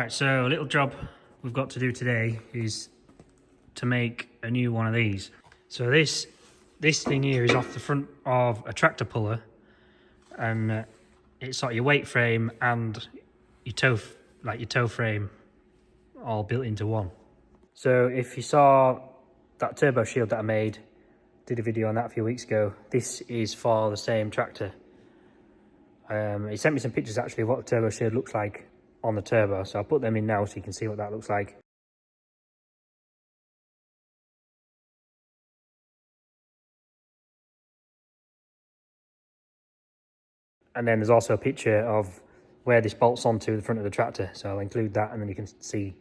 Right, so a little job we've got to do today is to make a new one of these. So this thing here is off the front of a tractor puller, and it's sort of your weight frame and your toe frame all built into one. So if you saw that turbo shield that I made, did a video on that a few weeks ago, this is for the same tractor. He sent me some pictures actually of what the turbo shield looks like on the turbo, so I'll put them in now so you can see what that looks like. And then there's also a picture of where this bolts onto the front of the tractor, so I'll include that and then you can see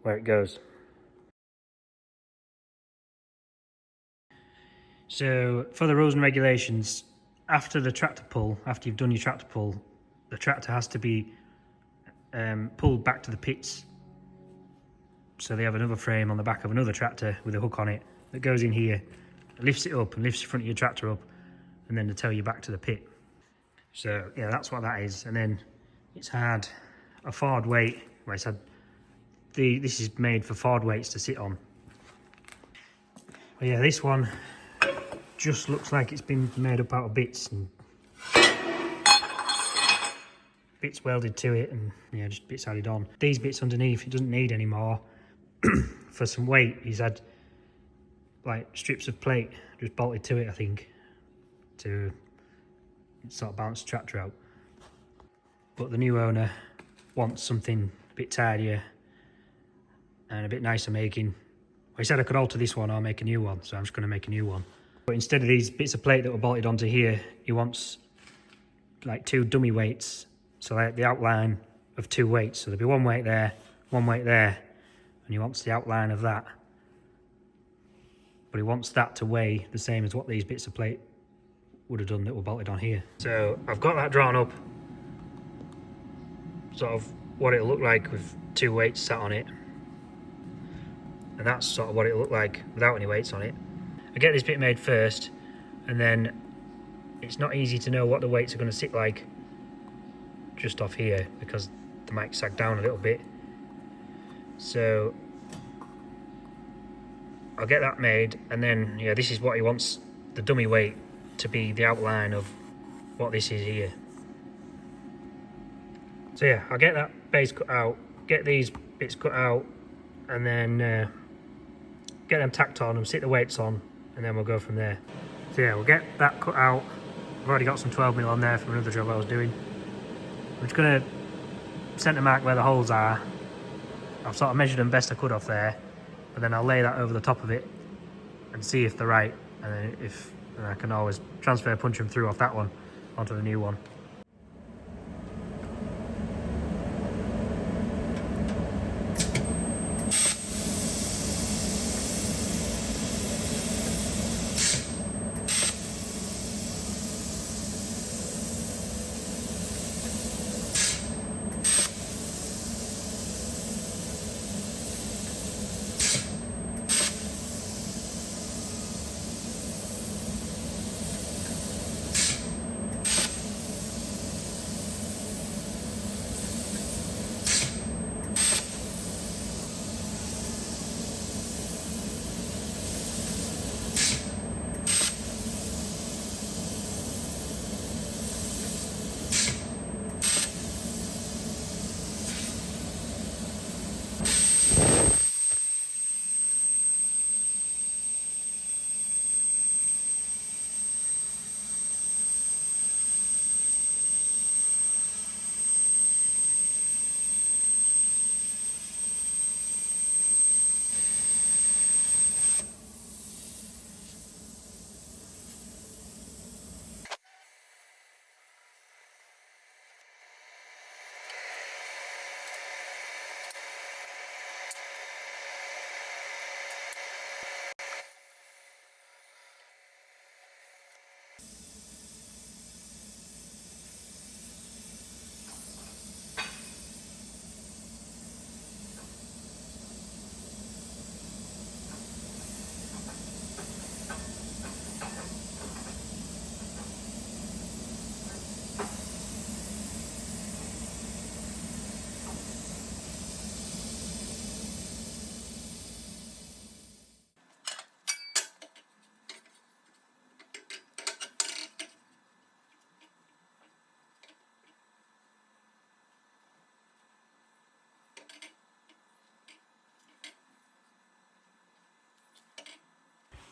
where it goes. So for the rules and regulations, after the tractor pull, after you've done your tractor pull, the tractor has to be pulled back to the pits. So they have another frame on the back of another tractor with a hook on it that goes in here, lifts it up and lifts the front of your tractor up, and then to tow you back to the pit. So yeah, that's what that is. And then it's had a Ford weight, where it's had this is made for Ford weights to sit on. But yeah, this one just looks like it's been made up out of bits and bits welded to it, and yeah, just bits added on. These bits underneath it doesn't need anymore. For some weight, he's had like strips of plate just bolted to it, I think, to sort of balance the tractor out. But the new owner wants something a bit tidier and a bit nicer making. Well, he said I could alter this one or make a new one, so I'm just going to make a new one. But instead of these bits of plate that were bolted onto here, he wants like two dummy weights, so like the outline of two weights. So there'll be one weight there, and he wants the outline of that. But he wants that to weigh the same as what these bits of plate would have done that were bolted on here. So I've got that drawn up, sort of what it'll look like with two weights sat on it, and that's sort of what it'll look like without any weights on it. I get this bit made first, and then it's not easy to know what the weights are going to sit like just off here because they might sag down a little bit. So I'll get that made, and then yeah, this is what he wants the dummy weight to be, the outline of what this is here. So yeah, I'll get that base cut out, get these bits cut out, and then get them tacked on and sit the weights on, and then we'll go from there. So yeah, we'll get that cut out. I've already got some 12mm on there from another job I was doing. I'm just going to centre mark where the holes are. I've sort of measured them best I could off there, but then I'll lay that over the top of it and see if they're right, and then if I can always transfer punch them through off that one onto the new one.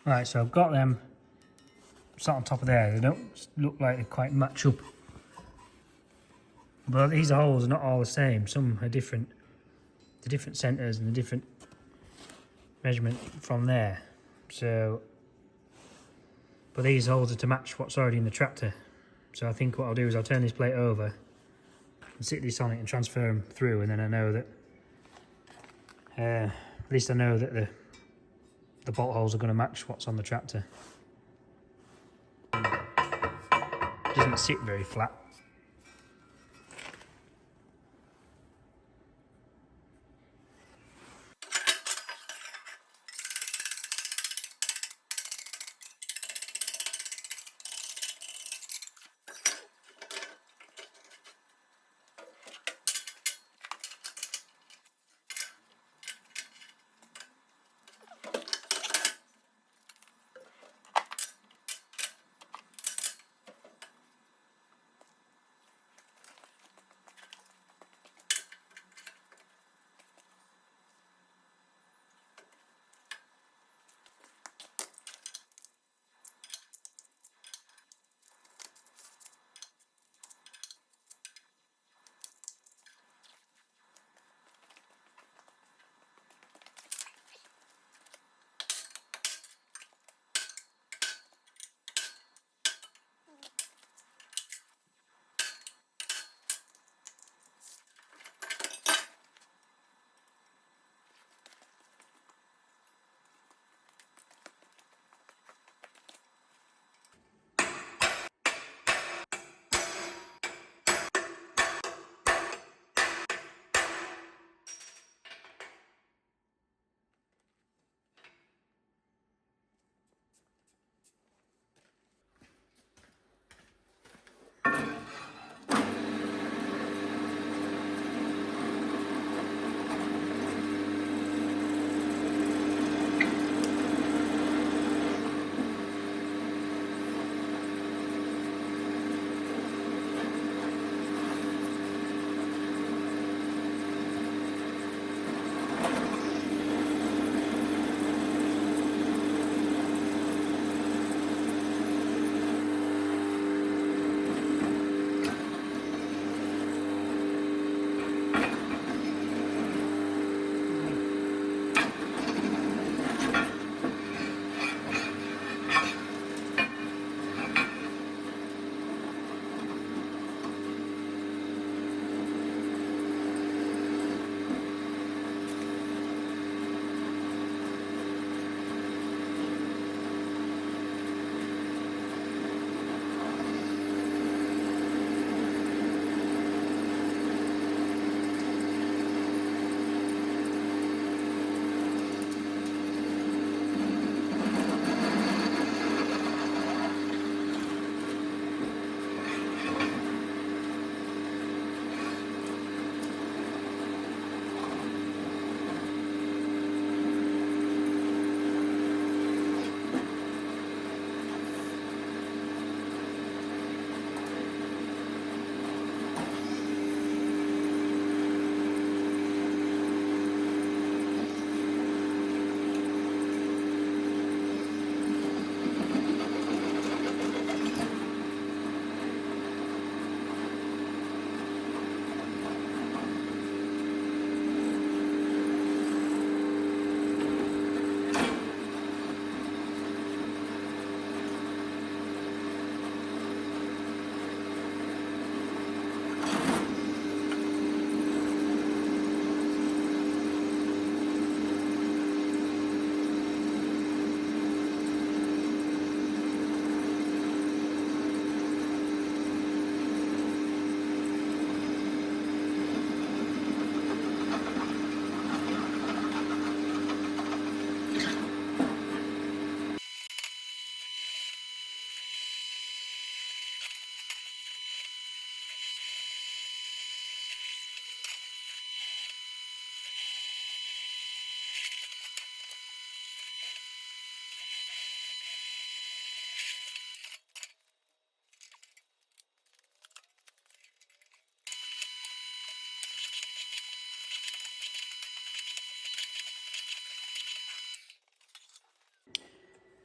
Right, so I've got them sat on top of there. They don't look like they quite match up. But these holes are not all the same. Some are different. The different centres and the different measurement from there. So, but these holes are to match what's already in the tractor. So I think what I'll do is I'll turn this plate over and sit this on it and transfer them through, and then I know that at least I know that the bolt holes are going to match what's on the tractor. It doesn't sit very flat.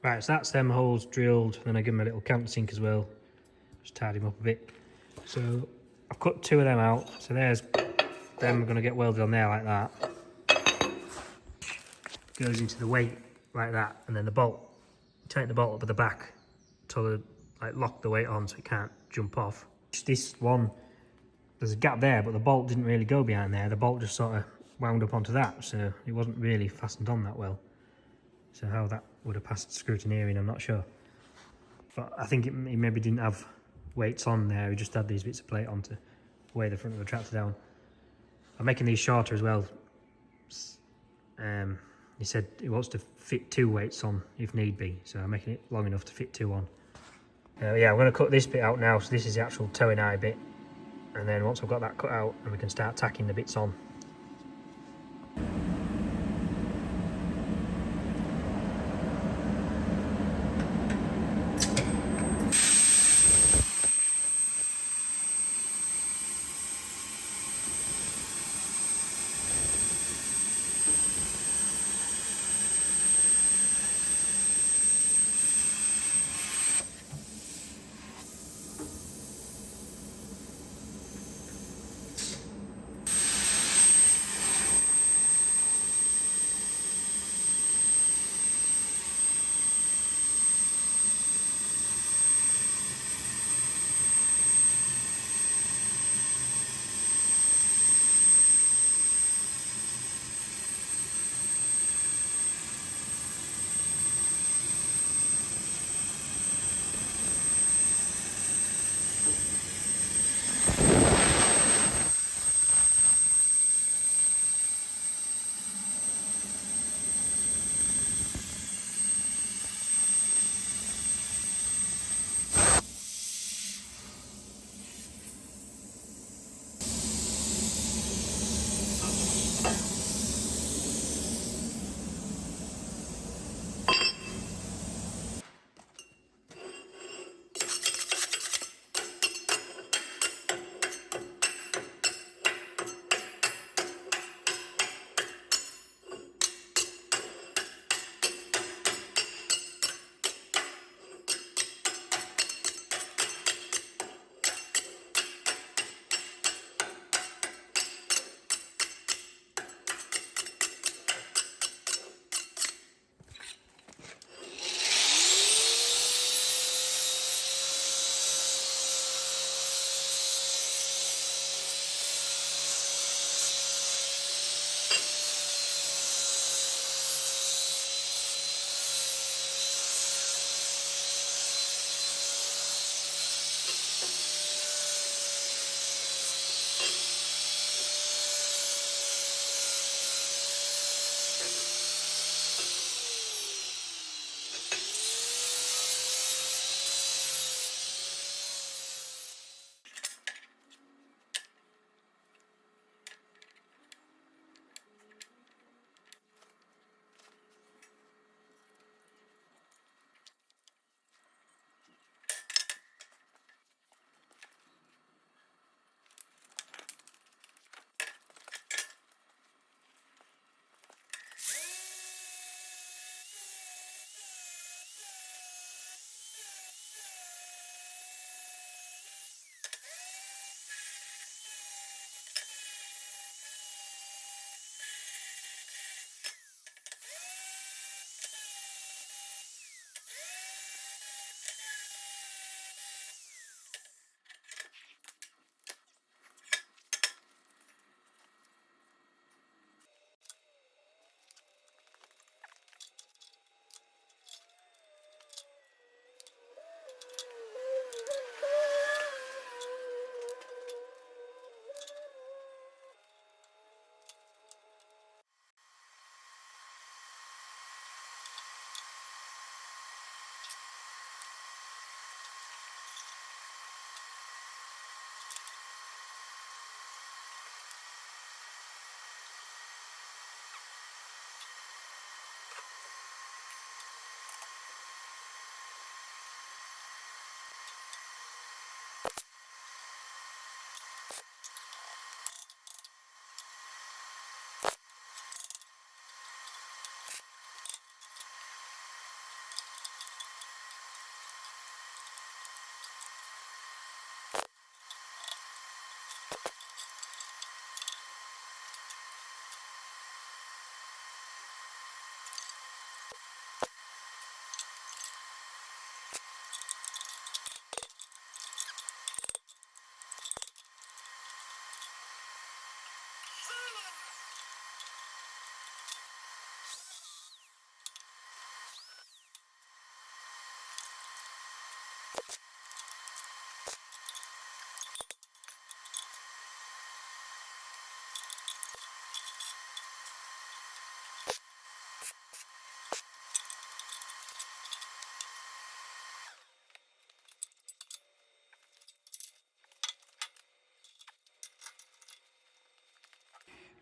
Right, so that's them holes drilled, then I give them a little countersink as well. Just tidy them up a bit. So I've cut 2 of them out, so there's them. We're going to get welded on there like that. Goes into the weight like that, and then the bolt. Take the bolt up at the back to like lock the weight on so it can't jump off. This one, there's a gap there, but the bolt didn't really go behind there. The bolt just sort of wound up onto that, so it wasn't really fastened on that well. So how that would have passed scrutineering, I'm not sure. But I think he maybe didn't have weights on there. He just had these bits of plate on to weigh the front of the tractor down. I'm making these shorter as well. He said he wants to fit 2 weights on if need be, so I'm making it long enough to fit 2 on. Yeah, I'm going to cut this bit out now, so this is the actual towing eye bit. And then once I've got that cut out, and we can start tacking the bits on.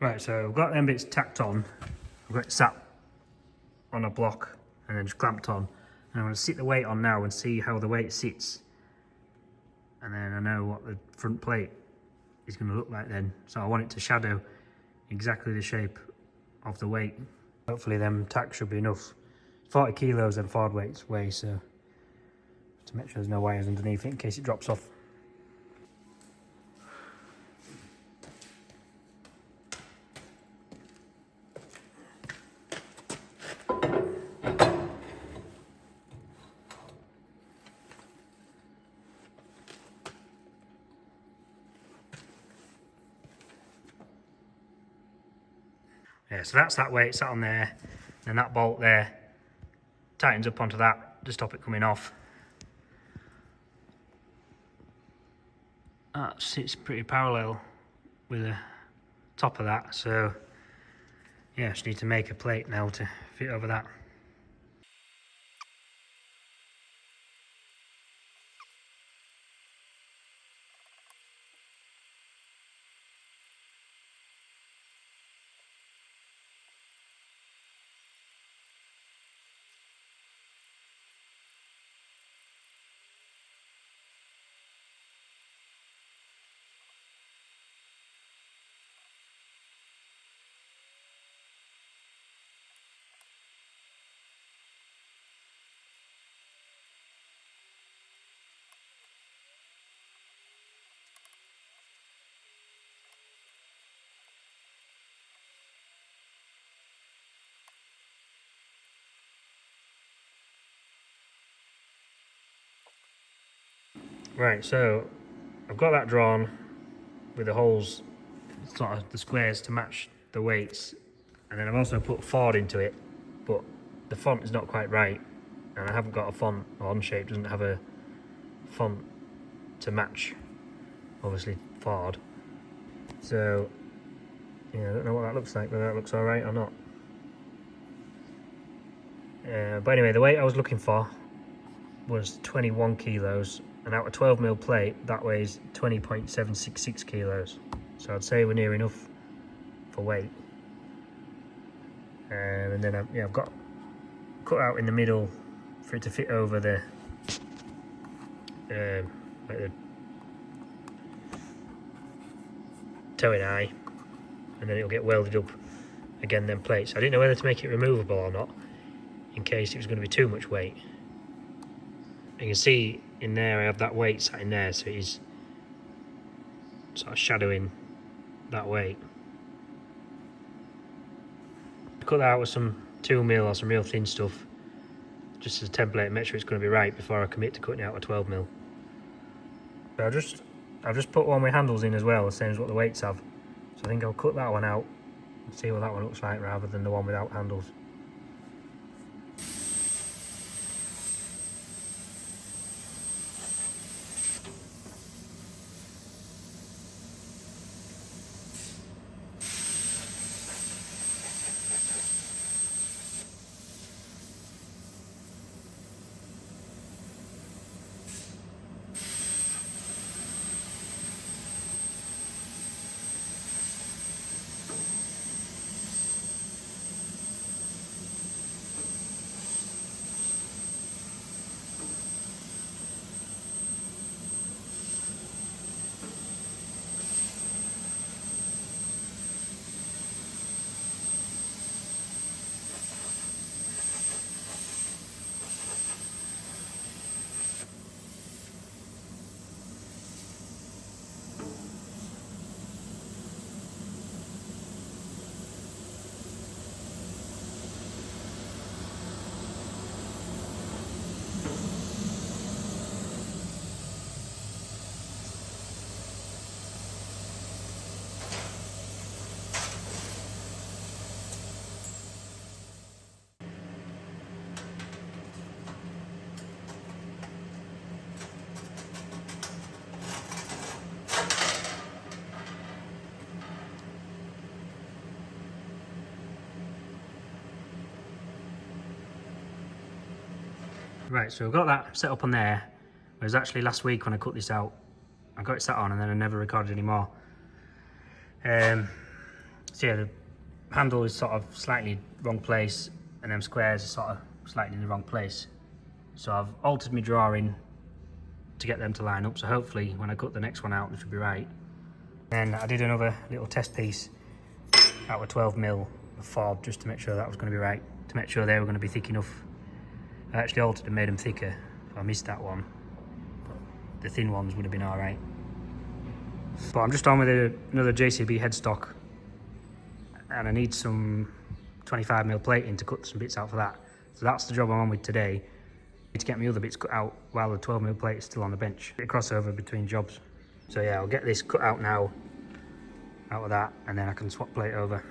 Right, so I've got them bits tacked on. I've got it sat on a block and then just clamped on. And I'm going to sit the weight on now and see how the weight sits. And then I know what the front plate is going to look like then. So I want it to shadow exactly the shape of the weight. Hopefully them tacks should be enough. 40 kilos and forward weights weigh, so to make sure there's no wires underneath it in case it drops off. Yeah, so that's that weight sat on there, and that bolt there tightens up onto that to stop it coming off. That sits pretty parallel with the top of that, so yeah, I just need to make a plate now to fit over that. Right, so I've got that drawn with the holes, sort of the squares to match the weights, and then I've also put Ford into it, but the font is not quite right, and I haven't got a font, or Onshape doesn't have a font to match, obviously, Ford. So, yeah, I don't know what that looks like, whether that looks alright or not. But anyway, the weight I was looking for was 21 kilos, and out of 12mm plate, that weighs 20.766 kilos. So I'd say we're near enough for weight. And then I've got cut out in the middle for it to fit over the like the towing eye, and then it'll get welded up again them plates. I didn't know whether to make it removable or not in case it was going to be too much weight. You can see in there I have that weight sat in there, so it is sort of shadowing that weight. Cut that out with some 2mm or some real thin stuff, just as a template, and make sure it's going to be right before I commit to cutting it out with 12mm. So I've just put one with handles in as well, the same as what the weights have. So I think I'll cut that one out and see what that one looks like rather than the one without handles. Right, so I've got that set up on there, whereas actually last week when I cut this out, I got it sat on and then I never recorded anymore. So yeah, the handle is sort of slightly wrong place, and them squares are sort of slightly in the wrong place. So I've altered my drawing to get them to line up, so hopefully when I cut the next one out, it should be right. Then I did another little test piece out of 12mm of Ford, just to make sure that was going to be right, to make sure they were going to be thick enough. I actually altered and made them thicker, so I missed that one. But the thin ones would have been alright. But I'm just on with another JCB headstock, and I need some 25mm plating to cut some bits out for that. So that's the job I'm on with today. I need to get my other bits cut out while the 12mm plate is still on the bench. Bit of crossover between jobs. So yeah, I'll get this cut out now, out of that, and then I can swap plate over.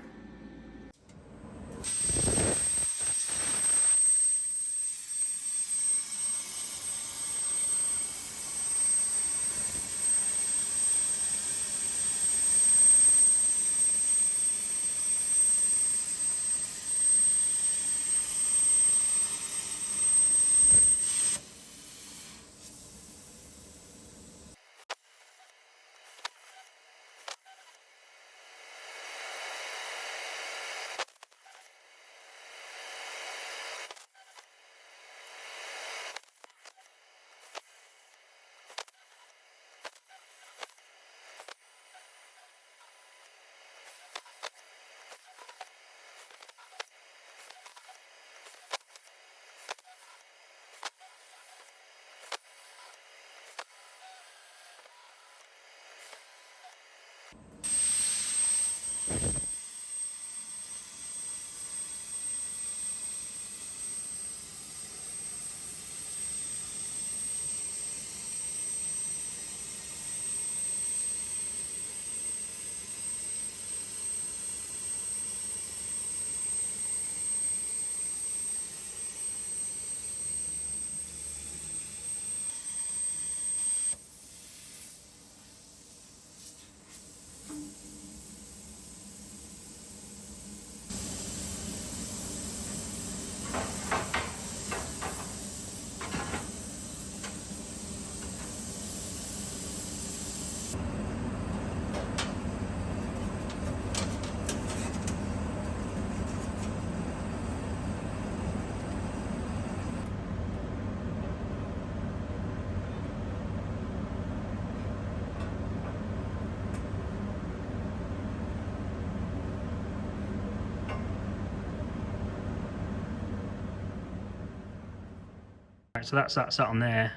Right, so that's that sat on there.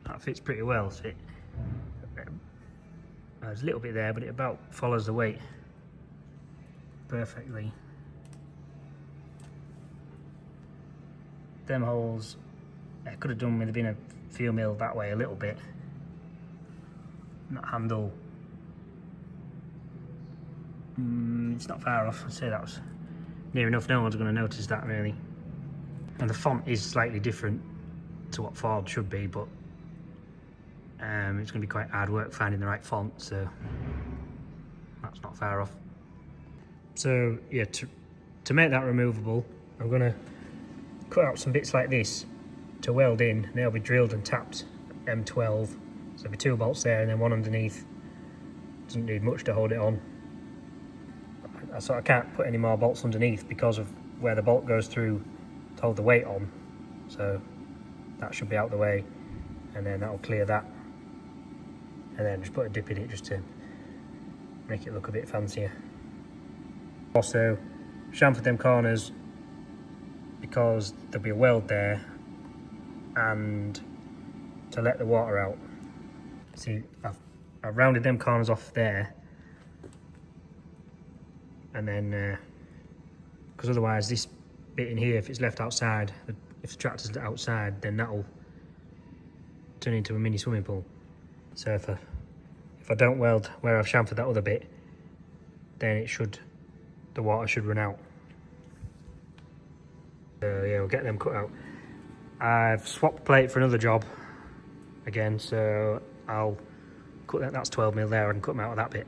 That fits pretty well. So there's a little bit there, but it about follows the weight perfectly. Them holes, I could have done with been a feel mill that way a little bit. That handle, it's not far off. I'd say that was near enough. No one's going to notice that really. And the font is slightly different to what Ford should be, but it's going to be quite hard work finding the right font, so that's not far off. So yeah, to make that removable, I'm going to cut out some bits like this to weld in. They'll be drilled and tapped M12, so there'll be 2 bolts there and then one underneath. Doesn't need much to hold it on. So I can't put any more bolts underneath because of where the bolt goes through to hold the weight on, so that should be out the way, and then that'll clear that, and then just put a dip in it just to make it look a bit fancier. Also chamfered them corners because there'll be a weld there, and to let the water out. See, I've rounded them corners off there, and then because otherwise this bit in here, if it's left outside, if the tractor's outside, then that'll turn into a mini swimming pool. So if I don't weld where I've chamfered that other bit, then the water should run out. So yeah, we'll get them cut out. I've swapped plate for another job again, so I'll cut that. That's 12mm there. I can cut them out of that bit.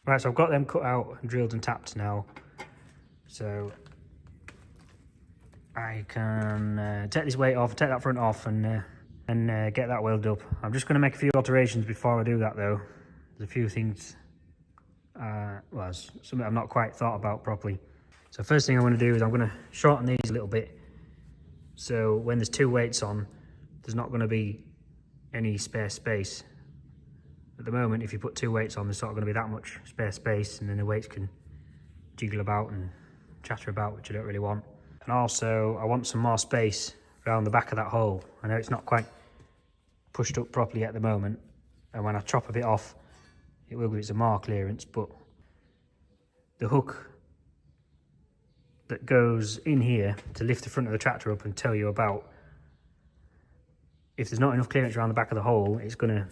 Right, so I've got them cut out and drilled and tapped now. So I can take this weight off, take that front off, and get that welded up. I'm just going to make a few alterations before I do that though. There's a few things, well, something I've not quite thought about properly. So first thing I'm going to do is I'm going to shorten these a little bit. So when there's two weights on, there's not going to be any spare space. At the moment, if you put two weights on, there's sort of going to be that much spare space, and then the weights can jiggle about and chatter about, which I don't really want. And also, I want some more space around the back of that hole. I know it's not quite pushed up properly at the moment, and when I chop a bit off, it will give it some more clearance, but the hook that goes in here to lift the front of the tractor up and tow you about, if there's not enough clearance around the back of the hole, it's going to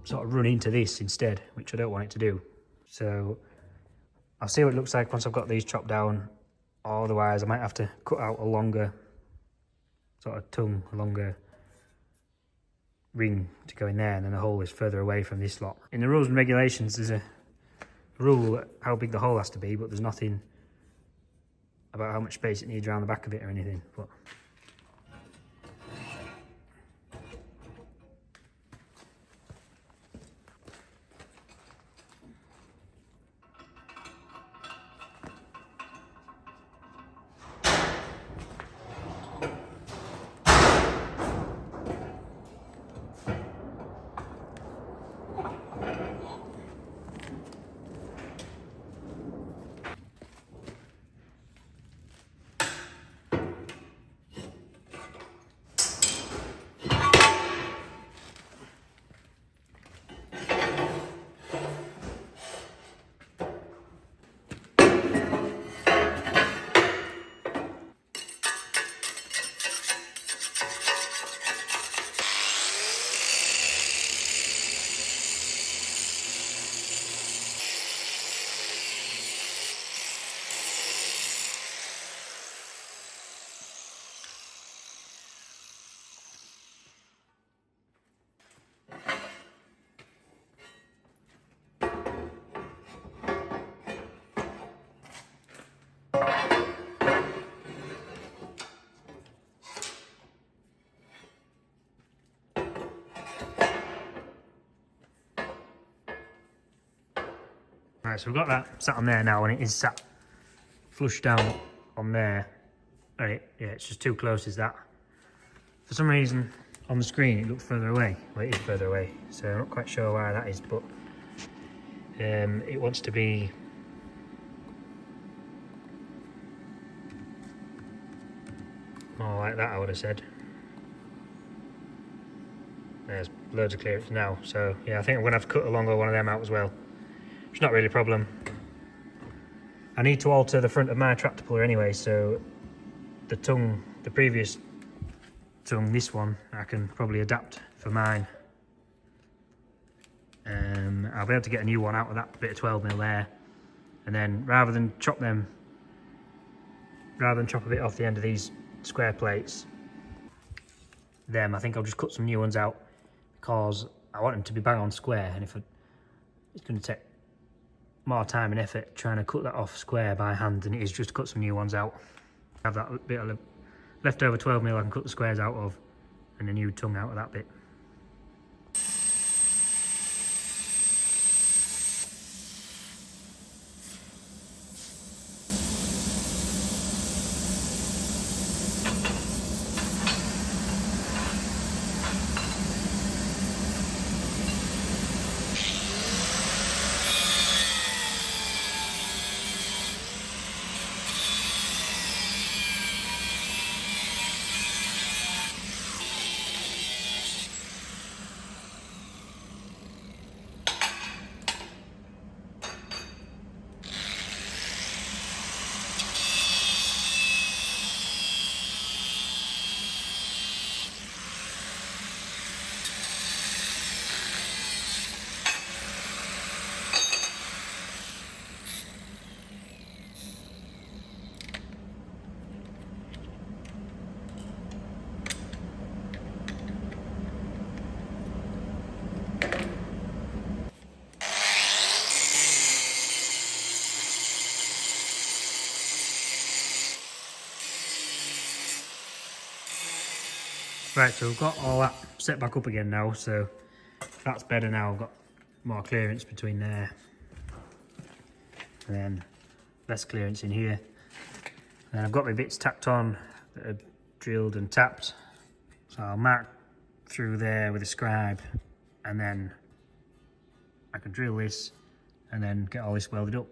sort of run into this instead, which I don't want it to do. So I'll see what it looks like once I've got these chopped down. Otherwise, I might have to cut out a longer sort of tongue, a longer ring to go in there, and then the hole is further away from this lot. In the rules and regulations, there's a rule how big the hole has to be, but there's nothing about how much space it needs around the back of it or anything. But right, so we've got that sat on there now, and it is sat flush down on there. And yeah, it's just too close as that. For some reason, on the screen, it looks further away. Well, it is further away, so I'm not quite sure why that is, but it wants to be more like that, I would have said. There's loads of clearance now, so yeah, I think I'm going to have to cut a longer one of them out as well. It's not really a problem. I need to alter the front of my tractor puller anyway, so the tongue, the previous tongue, this one, I can probably adapt for mine. I'll be able to get a new one out of that bit of 12mm there, and then rather than chop a bit off the end of these square plates, I think I'll just cut some new ones out, because I want them to be bang on square, and it's going to take more time and effort trying to cut that off square by hand than it is just to cut some new ones out. I have that bit of leftover 12mm I can cut the squares out of, and a new tongue out of that bit. Right, so we've got all that set back up again now, so that's better now. I've got more clearance between there and then less clearance in here. And then I've got my bits tacked on that are drilled and tapped. So I'll mark through there with a scribe, and then I can drill this and then get all this welded up.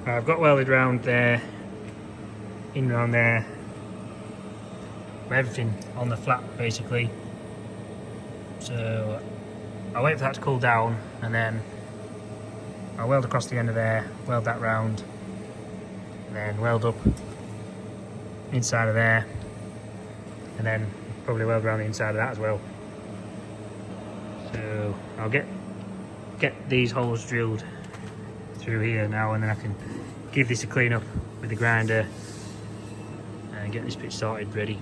I've got welded round there, in round there, everything on the flat basically. So I'll wait for that to cool down, and then I'll weld across the end of there, weld that round, and then weld up inside of there, and then probably weld around the inside of that as well. So I'll get these holes drilled through here now, and then I can give this a clean up with the grinder and get this bit sorted ready.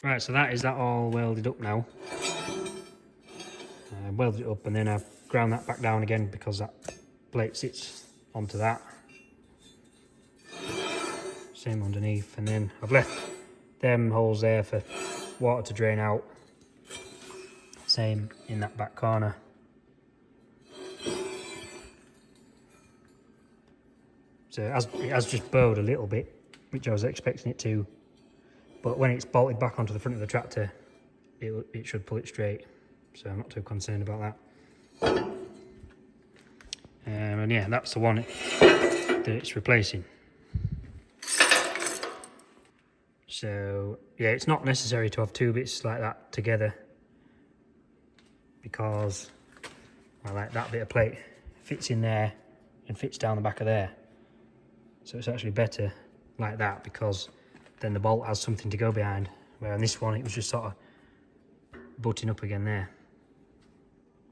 Right, so that is that all welded up now. Welded it up and then I've ground that back down again because that plate sits onto that. Same underneath, and then I've left them holes there for water to drain out. Same in that back corner. So it has just bowed a little bit, which I was expecting it to, but when it's bolted back onto the front of the tractor, it should pull it straight, so I'm not too concerned about that. And yeah, that's the one that it's replacing. So yeah, it's not necessary to have two bits like that together because, well, like that bit of plate fits in there and fits down the back of there. So it's actually better like that because then the bolt has something to go behind. Where on this one, it was just sort of butting up again there.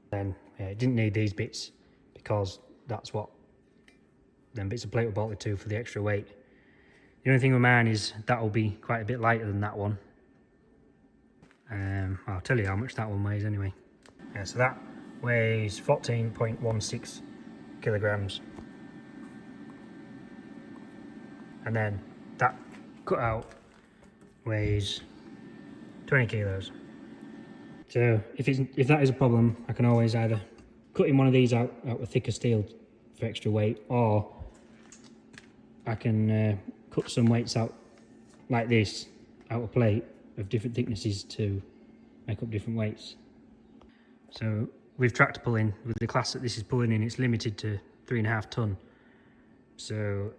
Then yeah, it didn't need these bits because that's what them bits of plate were bolted to for the extra weight. The only thing with mine is that will be quite a bit lighter than that one. I'll tell you how much that one weighs anyway. Yeah, so that weighs 14.16 kilograms. And then that cutout weighs 20 kilos. So if that is a problem, I can always either cut in one of these out with thicker steel for extra weight, or I can cut some weights out like this out of plate of different thicknesses to make up different weights. So with tractor pulling, with the class that this is pulling in, it's limited to 3.5 ton. So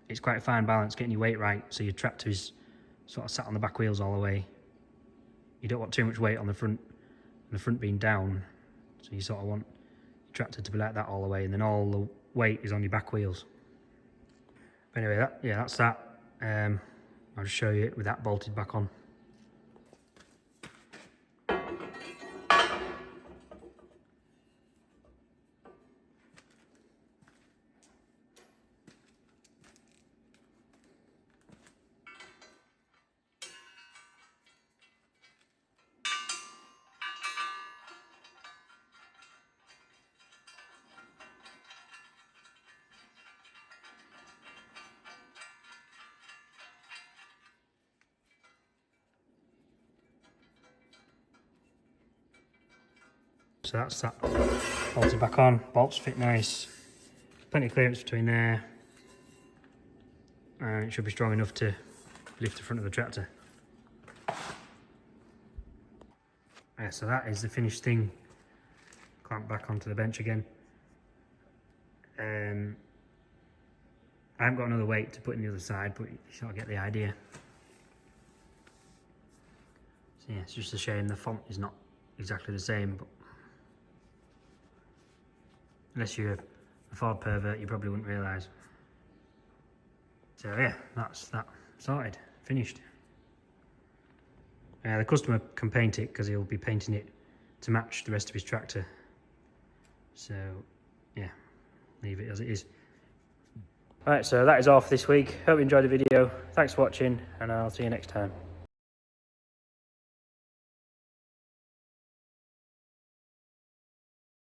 it's quite a fine balance getting your weight right, so your tractor is sort of sat on the back wheels all the way. You don't want too much weight on the front, and the front being down, so you sort of want your tractor to be like that all the way, and then all the weight is on your back wheels. But anyway, that's that. I'll just show you it with that bolted back on. So that's that bolted back on. Bolts fit nice. Plenty of clearance between there. And it should be strong enough to lift the front of the tractor. Yeah, so that is the finished thing. Clamp back onto the bench again. I haven't got another weight to put in the other side, but you sort of get the idea. So yeah, it's just a shame the font is not exactly the same, but unless you're a Ford pervert, you probably wouldn't realise. So yeah, that's that sorted, finished. The customer can paint it because he'll be painting it to match the rest of his tractor. So yeah, leave it as it is. Right, so that is all for this week. Hope you enjoyed the video. Thanks for watching, and I'll see you next time.